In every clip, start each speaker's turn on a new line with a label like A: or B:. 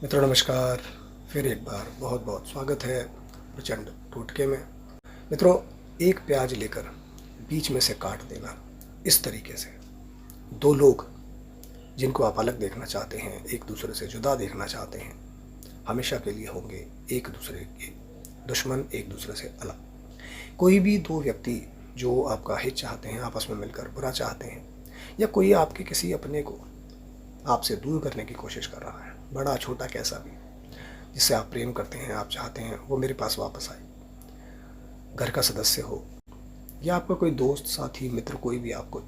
A: मित्रों नमस्कार। फिर एक बार बहुत बहुत स्वागत है प्रचंड टोटके में। मित्रों, एक प्याज लेकर बीच में से काट देना इस तरीके से दो लोग जिनको आप अलग देखना चाहते हैं, एक दूसरे से जुदा देखना चाहते हैं, हमेशा के लिए होंगे एक दूसरे के दुश्मन, एक दूसरे से अलग। कोई भी दो व्यक्ति जो आपका हित चाहते हैं, आपस में मिलकर बुरा चाहते हैं, या कोई आपके किसी अपने को आपसे दूर करने की कोशिश कर रहा है, बड़ा छोटा कैसा भी, जिससे आप प्रेम करते हैं, आप चाहते हैं वो मेरे पास वापस आए, घर का सदस्य हो या आपका कोई दोस्त, साथी, मित्र, कोई भी आपको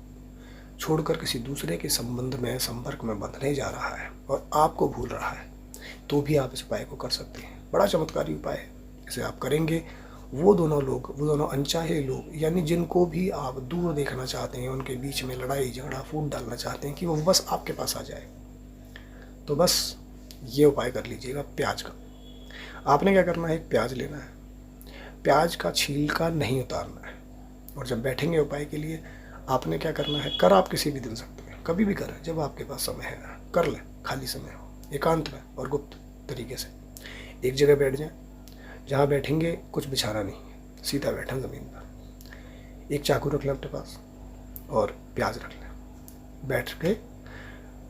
A: छोड़कर किसी दूसरे के संबंध में, संपर्क में बंधने जा रहा है और आपको भूल रहा है, तो भी आप इस उपाय को कर सकते हैं। बड़ा चमत्कारी उपाय है। इसे आप करेंगे, वो दोनों अनचाहे लोग, यानी जिनको भी आप दूर देखना चाहते हैं, उनके बीच में लड़ाई झगड़ा फूट डालना चाहते हैं कि वो बस आपके पास आ जाए, तो बस ये उपाय कर लीजिएगा प्याज का। आपने क्या करना है, एक प्याज लेना है, प्याज का छिलका नहीं उतारना है, और जब बैठेंगे उपाय के लिए आपने क्या करना है, कर आप किसी भी दिन सकते हैं, कभी भी करें, जब आपके पास समय है कर लें, खाली समय हो, एकांत में और गुप्त तरीके से एक जगह बैठ जाएं। जहाँ बैठेंगे कुछ बिछाना नहीं है, सीधा बैठें ज़मीन पर, एक चाकू रख लें अपने पास और प्याज रख लें।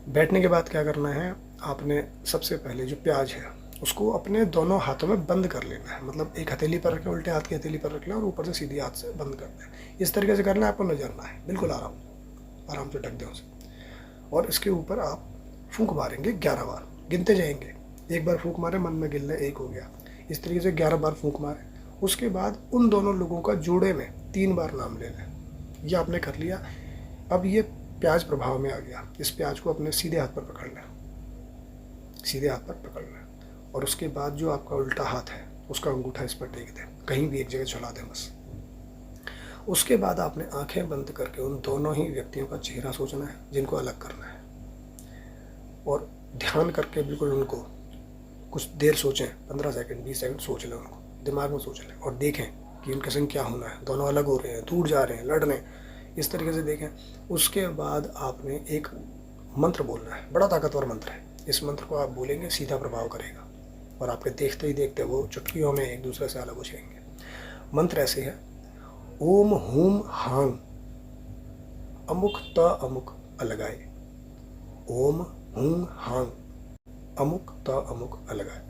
A: बैठने के बाद क्या करना है, आपने सबसे पहले जो प्याज है उसको अपने दोनों हाथों में बंद कर लेना है, मतलब एक हथेली पर रखें, उल्टे हाथ की हथेली पर रख लें और ऊपर से सीधी हाथ से बंद कर दें। इस तरीके से करना है, आपको नजरना है, बिल्कुल आराम से ढक दें उसे, और इसके ऊपर आप फूंक मारेंगे 11 बार, गिनते जाएंगे। एक बार फूंक मारे, मन में गिन लें, एक हो गया, इस तरीके से 11 बार फूंक मारें। उसके बाद उन दोनों लोगों का जोड़े में 3 बार नाम ले लें। यह आपने कर लिया। अब ये प्याज प्रभाव में आ गया। इस प्याज को अपने सीधे हाथ पर पकड़ लें, सीधे हाथ पर पकड़ लें, और उसके बाद जो आपका उल्टा हाथ है उसका अंगूठा इस पर टेक दें, कहीं भी एक जगह चला दें बस। उसके बाद आपने आंखें बंद करके उन दोनों ही व्यक्तियों का चेहरा सोचना है जिनको अलग करना है, और ध्यान करके बिल्कुल उनको कुछ देर सोचें, 15 सेकंड 20 सेकंड सोच लें, उनको दिमाग में सोच लें और देखें कि उनके संग क्या होना है, दोनों अलग हो रहे हैं, दूर जा रहे हैं, लड़ रहे हैं, इस तरीके से देखें। उसके बाद आपने एक मंत्र बोलना है, बड़ा ताकतवर मंत्र है। इस मंत्र को आप बोलेंगे, सीधा प्रभाव करेगा और आपके देखते ही देखते वो चुटकियों में एक दूसरे से अलग हो जाएंगे। मंत्र ऐसे है, ओम हूम हांग अमुक त अमुक अलगाए, ओम हूम हांग अमुक त अमुक अलगाए।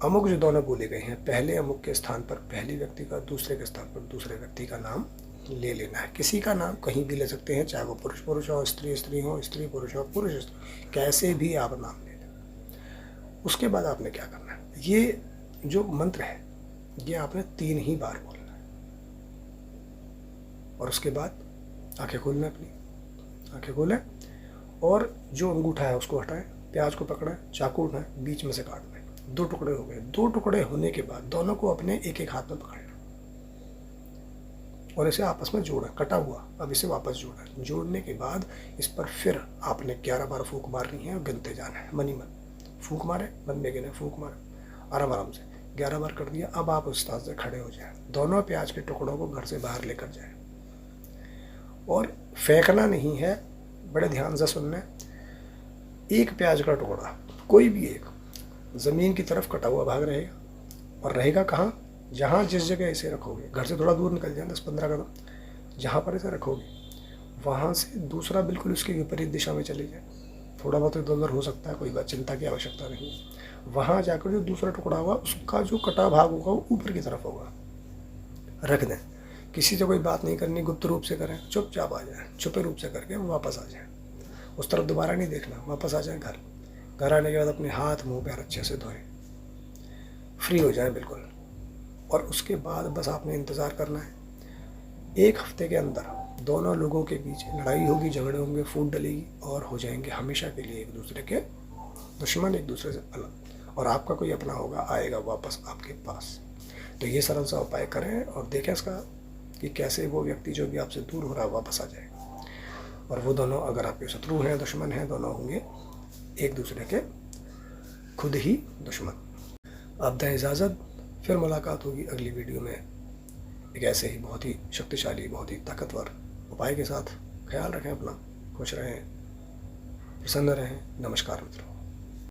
A: अमुक जो दोनों बोले गए हैं, पहले अमुक के स्थान पर पहले व्यक्ति का, दूसरे के स्थान पर दूसरे व्यक्ति का नाम ले लेना है। किसी का नाम कहीं भी ले सकते हैं, चाहे वो पुरुष पुरुष हो, स्त्री स्त्री हो, स्त्री पुरुष हो, पुरुष स्त्री, कैसे भी आप नाम ले लें। उसके बाद आपने क्या करना है, ये जो मंत्र है ये आपने 3 ही बार बोलना है, और उसके बाद आंखें खोलना, अपनी आंखें खोलें और जो अंगूठा है उसको हटाएं, प्याज को पकड़ें, चाकू उठाएं, बीच में से काट दें। 2 टुकड़े हो गए। 2 टुकड़े होने के बाद दोनों को अपने एक एक हाथ में पकड़ना और इसे आपस में जोड़ें, कटा हुआ। अब इसे वापस जोड़ें। जोड़ने के बाद इस पर फिर आपने 11 बार फूंक मारनी है और गिनते जाना है, मनी मन फूंक मारे, मन में गिने, फूंक मारे, आराम से 11 बार कर दिया। अब आप उस स्थान से खड़े हो जाए, दोनों प्याज के टुकड़ों को घर से बाहर लेकर जाए और फेंकना नहीं है, बड़े ध्यान से सुनना। एक प्याज का टुकड़ा, कोई भी एक, ज़मीन की तरफ कटा हुआ भाग रहेगा, और रहेगा कहाँ, जहाँ जिस जगह इसे रखोगे, घर से थोड़ा दूर निकल जाए 10-15 कदम, जहाँ पर इसे रखोगे वहाँ से दूसरा बिल्कुल उसकी विपरीत दिशा में चले जाए। थोड़ा बहुत इधर उधर हो सकता है, कोई बात, चिंता की आवश्यकता नहीं। वहाँ जाकर जो दूसरा टुकड़ा होगा उसका जो कटा भाग होगा वो ऊपर की तरफ होगा, रख दें। किसी से कोई बात नहीं करनी, गुप्त रूप से करें, चुपचाप आ जाए, छुपे रूप से करके वो वापस आ जाए, उस तरफ दोबारा नहीं देखना, वापस आ जाए घर आने के बाद अपने हाथ मुंह पैर अच्छे से धोएं, फ्री हो जाए बिल्कुल। और उसके बाद बस आपने इंतज़ार करना है। 1 हफ्ते के अंदर दोनों लोगों के बीच लड़ाई होगी, झगड़े होंगे, फूट डलेगी और हो जाएंगे हमेशा के लिए एक दूसरे के दुश्मन, एक दूसरे से अलग, और आपका कोई अपना होगा, आएगा वापस आपके पास। तो ये सरल सा उपाय करें और देखें इसका कि कैसे वो व्यक्ति जो भी आपसे दूर हो रहा है वापस आ जाए, और वो दोनों अगर आपके शत्रु हैं, दुश्मन हैं, दोनों होंगे एक दूसरे के खुद ही दुश्मन। आप दें इजाज़त, फिर मुलाकात होगी अगली वीडियो में एक ऐसे ही बहुत ही शक्तिशाली, बहुत ही ताकतवर उपाय के साथ। ख्याल रखें अपना, खुश रहें, प्रसन्न रहें। नमस्कार मित्रों।